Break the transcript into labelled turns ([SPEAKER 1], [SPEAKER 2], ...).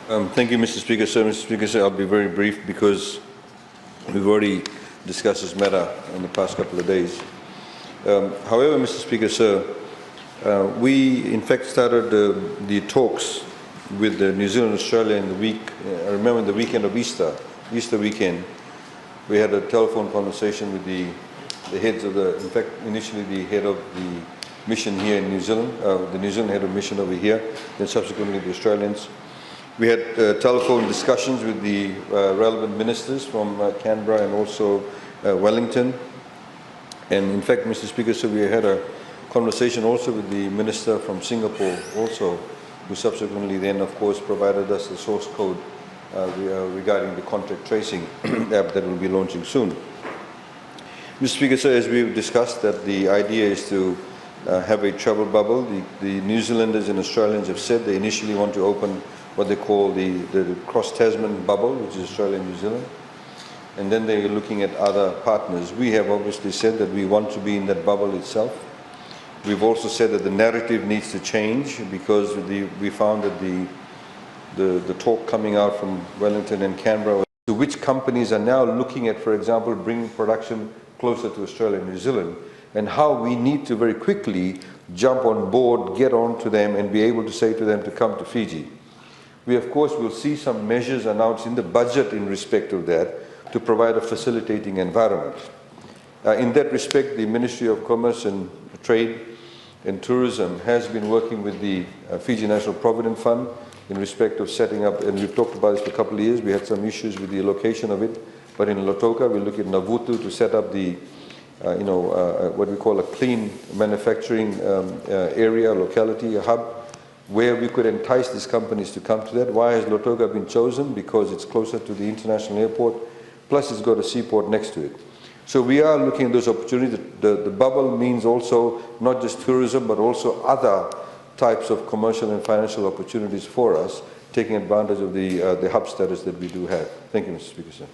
[SPEAKER 1] Thank you, Mr. Speaker. So, Mr. Speaker, sir, I'll be very brief because we've already discussed this matter in the past couple of days. However, Mr. Speaker, sir, we in fact started the talks with New Zealand and Australia in the week, I remember the weekend of Easter weekend. We had a telephone conversation with the heads of in fact, initially the head of the mission here in New Zealand, the New Zealand head of mission over here, then subsequently the Australians. We had telephone discussions with the relevant ministers from Canberra and also Wellington. And in fact, Mr. Speaker, so we had a conversation also with the minister from Singapore also, who subsequently then, of course, provided us the source code regarding the contact tracing app that will be launching soon. Mr. Speaker, so as we've discussed, that the idea is to have a travel bubble. The New Zealanders and Australians have said they initially want to open what they call the cross-Tasman bubble, which is Australia and New Zealand. And then they're looking at other partners. We have obviously said that we want to be in that bubble itself. We've also said that the narrative needs to change because we found that the talk coming out from Wellington and Canberra to which companies are now looking at, for example, bringing production closer to Australia and New Zealand, and how we need to very quickly jump on board, get on to them, and be able to say to them to come to Fiji. We, of course, will see some measures announced in the budget in respect of that to provide a facilitating environment. In that respect, the Ministry of Commerce and Trade and Tourism has been working with the Fiji National Provident Fund in respect of setting up, and we've talked about this for a couple of years. We had some issues with the location of it, but in Lautoka, we look at Navutu to set up the, what we call a clean manufacturing area, locality, a hub, where we could entice these companies to come to that. Why has Lautoka been chosen? Because it's closer to the international airport, plus it's got a seaport next to it. So we are looking at those opportunities. The bubble means also not just tourism, but also other types of commercial and financial opportunities for us, taking advantage of the hub status that we do have. Thank you, Mr. Speaker, sir.